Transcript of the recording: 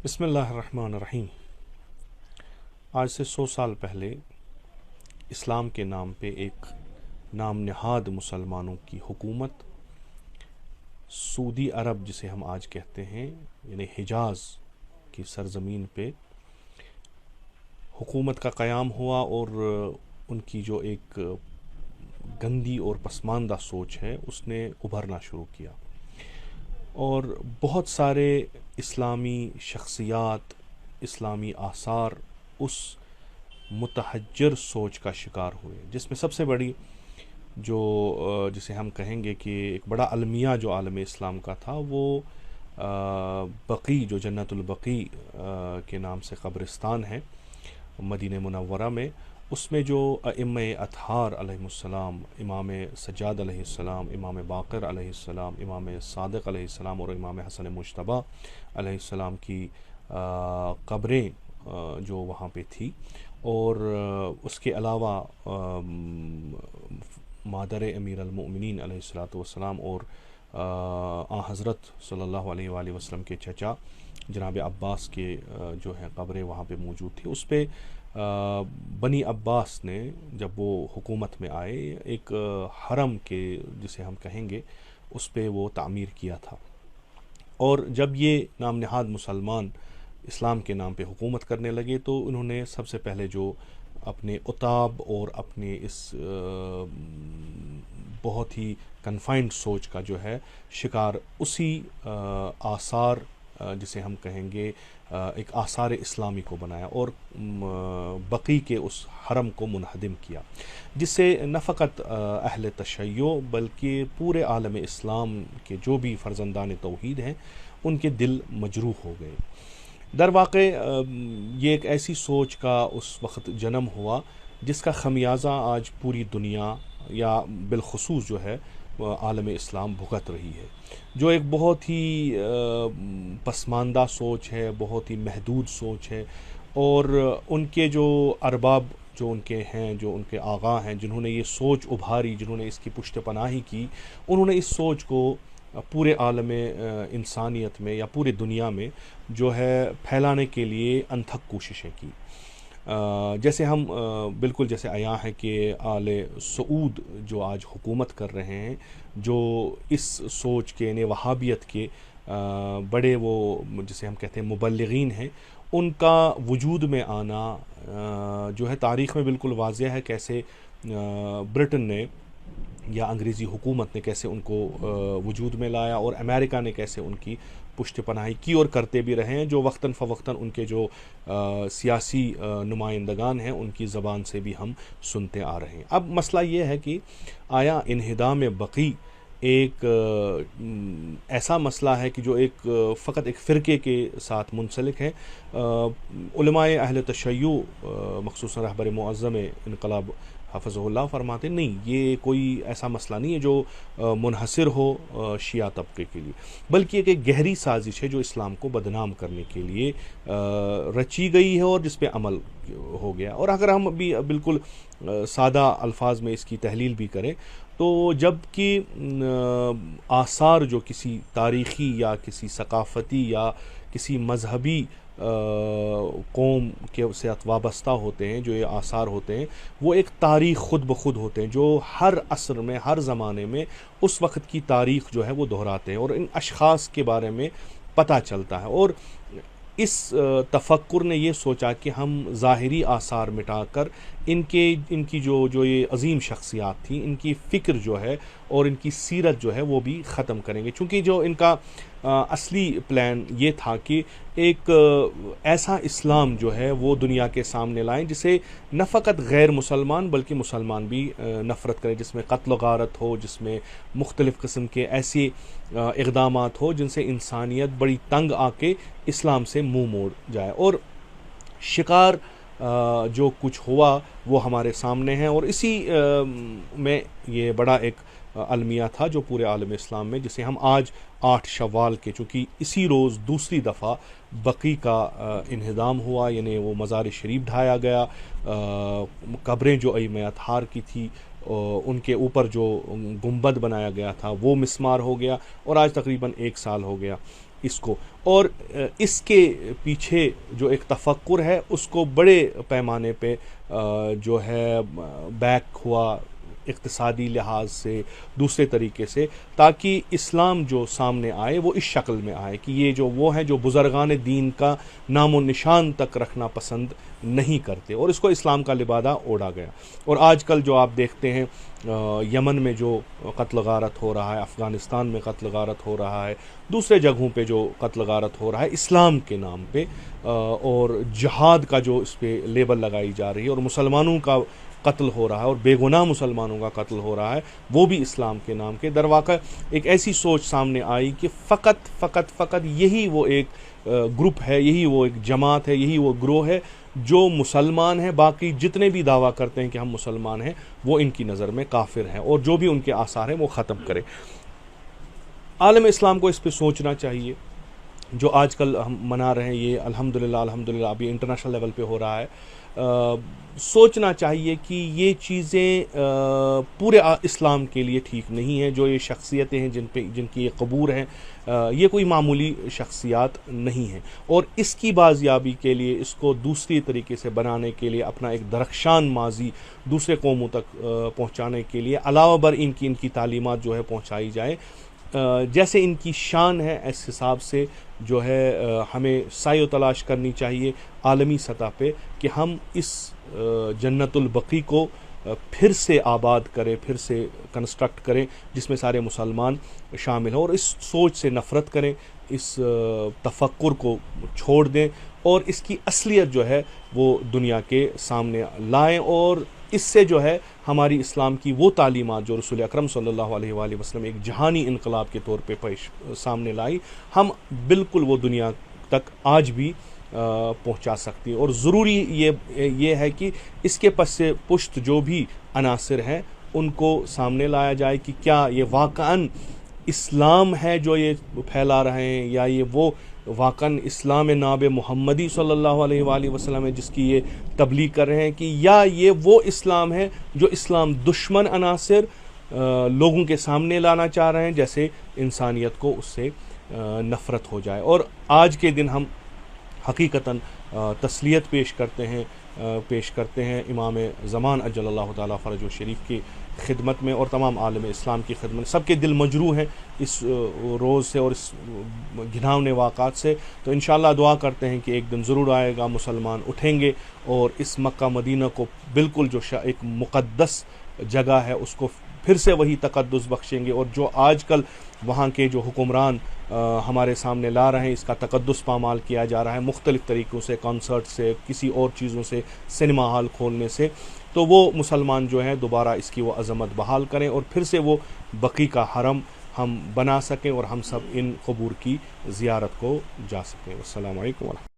بسم اللہ الرحمن الرحیم۔ آج سے 100 سال پہلے اسلام کے نام پہ ایک نام نہاد مسلمانوں کی حکومت سعودی عرب، جسے ہم آج کہتے ہیں، یعنی حجاز کی سرزمین پہ حکومت کا قیام ہوا، اور ان کی جو ایک گندی اور پسماندہ سوچ ہے اس نے ابھرنا شروع کیا، اور بہت سارے اسلامی شخصیات، اسلامی آثار اس متحجر سوچ کا شکار ہوئے، جس میں سب سے بڑی جسے ہم کہیں گے کہ ایک بڑا المیہ جو عالم اسلام کا تھا، وہ بقی، جو جنت البقیع کے نام سے قبرستان ہے مدینہ منورہ میں، اس میں جو ائمہ اطہار علیہ السلام، امام سجاد علیہ السلام، امام باقر علیہ السلام، امام صادق علیہ السلام اور امام حسن مجتبیٰ علیہ السلام کی قبریں جو وہاں پہ تھی، اور اس کے علاوہ مادر امیر المؤمنین علیہ الصلاۃ والسلام اور حضرت صلی اللہ علیہ وآلہ وسلم کے چچا جناب عباس کے جو ہے قبریں وہاں پہ موجود تھی۔ اس پہ بنی عباس نے، جب وہ حکومت میں آئے، ایک حرم کے جسے ہم کہیں گے اس پہ وہ تعمیر کیا تھا، اور جب یہ نام نہاد مسلمان اسلام کے نام پہ حکومت کرنے لگے تو انہوں نے سب سے پہلے جو اپنے عتاب اور اپنے اس بہت ہی کنفائنڈ سوچ کا جو ہے شکار اسی آثار، جسے ہم کہیں گے ایک آثار اسلامی کو بنایا، اور بقی کے اس حرم کو منہدم کیا، جس سے نہ فقط اہل تشیع بلکہ پورے عالم اسلام کے جو بھی فرزندان توحید ہیں ان کے دل مجروح ہو گئے۔ در واقع یہ ایک ایسی سوچ کا اس وقت جنم ہوا جس کا خمیازہ آج پوری دنیا یا بالخصوص جو ہے عالم اسلام بھگت رہی ہے، جو ایک بہت ہی پسماندہ سوچ ہے، بہت ہی محدود سوچ ہے، اور ان کے جو ارباب جو ان کے ہیں، جو ان کے آغا ہیں، جنہوں نے یہ سوچ ابھاری، جنہوں نے اس کی پشت پناہی کی، انہوں نے اس سوچ کو پورے عالم انسانیت میں یا پورے دنیا میں جو ہے پھیلانے کے لیے انتھک کوششیں کی۔ جیسے ہم بالکل جیسے عیاں ہے کہ آل سعود جو آج حکومت کر رہے ہیں، جو اس سوچ کے، یعنی وہابیت کے بڑے وہ جسے ہم کہتے ہیں مبلغین ہیں، ان کا وجود میں آنا جو ہے تاریخ میں بالکل واضح ہے، کیسے برٹن نے یا انگریزی حکومت نے کیسے ان کو وجود میں لایا، اور امریکہ نے کیسے ان کی پشت پناہی کی اور کرتے بھی رہے ہیں، جو وقتاً فوقتاً ان کے جو سیاسی نمائندگان ہیں ان کی زبان سے بھی ہم سنتے آ رہے ہیں۔ اب مسئلہ یہ ہے کہ آیا انہدام بقی ایک ایسا مسئلہ ہے کہ جو ایک فقط ایک فرقے کے ساتھ منسلک ہے؟ علماء اہل تشیع مخصوصاً رہبر معظم انقلاب حفظہ اللہ فرماتے نہیں، یہ کوئی ایسا مسئلہ نہیں ہے جو منحصر ہو شیعہ طبقے کے لیے، بلکہ ایک گہری سازش ہے جو اسلام کو بدنام کرنے کے لیے رچی گئی ہے اور جس پہ عمل ہو گیا۔ اور اگر ہم بھی بالکل سادہ الفاظ میں اس کی تحلیل بھی کریں تو جب کہ آثار جو کسی تاریخی یا کسی ثقافتی یا کسی مذہبی قوم کے ساتھ وابستہ ہوتے ہیں، جو یہ آثار ہوتے ہیں، وہ ایک تاریخ خود بخود ہوتے ہیں جو ہر عصر میں، ہر زمانے میں اس وقت کی تاریخ جو ہے وہ دہراتے ہیں، اور ان اشخاص کے بارے میں پتہ چلتا ہے۔ اور اس تفکر نے یہ سوچا کہ ہم ظاہری آثار مٹا کر ان کی جو یہ عظیم شخصیات تھیں، ان کی فکر جو ہے اور ان کی سیرت جو ہے وہ بھی ختم کریں گے، چونکہ جو ان کا اصلی پلان یہ تھا کہ ایک ایسا اسلام جو ہے وہ دنیا کے سامنے لائیں جسے نہ فقط غیر مسلمان بلکہ مسلمان بھی نفرت کریں، جس میں قتل و غارت ہو، جس میں مختلف قسم کے ایسے اقدامات ہو جن سے انسانیت بڑی تنگ آ کے اسلام سے منہ موڑ جائے۔ اور شکار جو کچھ ہوا وہ ہمارے سامنے ہے، اور اسی میں یہ بڑا ایک المیہ تھا جو پورے عالم اسلام میں، جسے ہم آج 8 شوال کے، چونکہ اسی روز دوسری دفعہ بقی کا انہدام ہوا، یعنی وہ مزار شریف ڈھایا گیا، قبریں جو ائمہ اطہار کی تھی ان کے اوپر جو گنبد بنایا گیا تھا وہ مسمار ہو گیا، اور آج تقریباً 1 سال ہو گیا۔ اس کو، اور اس کے پیچھے جو ایک تفکر ہے اس کو بڑے پیمانے پہ جو ہے بیک ہوا اقتصادی لحاظ سے، دوسرے طریقے سے، تاکہ اسلام جو سامنے آئے وہ اس شکل میں آئے کہ یہ جو وہ ہیں جو بزرگان دین کا نام و نشان تک رکھنا پسند نہیں کرتے، اور اس کو اسلام کا لبادہ اوڑھا گیا۔ اور آج کل جو آپ دیکھتے ہیں یمن میں جو قتل غارت ہو رہا ہے، افغانستان میں قتل غارت ہو رہا ہے، دوسرے جگہوں پہ جو قتل غارت ہو رہا ہے اسلام کے نام پہ، اور جہاد کا جو اس پہ لیبل لگائی جا رہی ہے، اور مسلمانوں کا قتل ہو رہا ہے اور بے گناہ مسلمانوں کا قتل ہو رہا ہے وہ بھی اسلام کے نام کے، در واقع ایک ایسی سوچ سامنے آئی کہ فقط یہی وہ ایک گروپ ہے، یہی وہ ایک جماعت ہے، یہی وہ گروہ ہے جو مسلمان ہیں، باقی جتنے بھی دعویٰ کرتے ہیں کہ ہم مسلمان ہیں وہ ان کی نظر میں کافر ہیں، اور جو بھی ان کے آثار ہیں وہ ختم کرے۔ عالم اسلام کو اس پہ سوچنا چاہیے۔ جو آج کل ہم منا رہے ہیں یہ الحمدللہ ابھی انٹرنیشنل لیول پہ ہو رہا ہے، سوچنا چاہیے کہ یہ چیزیں پورے اسلام کے لیے ٹھیک نہیں ہیں۔ جو یہ شخصیتیں ہیں جن کی یہ قبور ہیں، یہ کوئی معمولی شخصیات نہیں ہیں، اور اس کی بازیابی کے لیے، اس کو دوسری طریقے سے بنانے کے لیے، اپنا ایک درخشان ماضی دوسرے قوموں تک پہنچانے کے لیے علاوہ بر ان کی تعلیمات جو ہے پہنچائی جائے، جیسے ان کی شان ہے اس حساب سے جو ہے ہمیں سعی و تلاش کرنی چاہیے عالمی سطح پہ کہ ہم اس جنت البقیع کو پھر سے آباد کریں، پھر سے کنسٹرکٹ کریں، جس میں سارے مسلمان شامل ہوں، اور اس سوچ سے نفرت کریں، اس تفکر کو چھوڑ دیں، اور اس کی اصلیت جو ہے وہ دنیا کے سامنے لائیں، اور اس سے جو ہے ہماری اسلام کی وہ تعلیمات جو رسول اکرم صلی اللہ علیہ وآلہ وسلم ایک جہانی انقلاب کے طور پہ سامنے لائی، ہم بالکل وہ دنیا تک آج بھی پہنچا سکتی ہے۔ اور ضروری یہ ہے کہ اس کے پس سے پشت جو بھی عناصر ہیں ان کو سامنے لایا جائے کہ کیا یہ واقعاً اسلام ہے جو یہ پھیلا رہے ہیں، یا یہ وہ واقعاً اسلام ناب محمدی صلی اللہ علیہ وآلہ وسلم ہے جس کی یہ تبلیغ کر رہے ہیں، کہ یا یہ وہ اسلام ہے جو اسلام دشمن عناصر لوگوں کے سامنے لانا چاہ رہے ہیں، جیسے انسانیت کو اس سے نفرت ہو جائے۔ اور آج کے دن ہم حقیقتاً تسلیت پیش کرتے ہیں امام زمان اجل اللہ تعالیٰ فرجہ شریف کی خدمت میں، اور تمام عالم اسلام کی خدمت، سب کے دل مجروح ہیں اس روز سے اور اس گھناؤنے واقعات سے۔ تو انشاءاللہ دعا کرتے ہیں کہ ایک دن ضرور آئے گا، مسلمان اٹھیں گے اور اس مکہ مدینہ کو بالکل جو ایک مقدس جگہ ہے اس کو پھر سے وہی تقدس بخشیں گے، اور جو آج کل وہاں کے جو حکمران ہمارے سامنے لا رہے ہیں اس کا تقدس پامال کیا جا رہا ہے مختلف طریقوں سے، کنسرٹ سے، کسی اور چیزوں سے، سنیما ہال کھولنے سے، تو وہ مسلمان جو ہیں دوبارہ اس کی وہ عظمت بحال کریں اور پھر سے وہ بقیع کا حرم ہم بنا سکیں اور ہم سب ان قبور کی زیارت کو جا سکیں۔ السلام علیکم ورحمۃ اللہ۔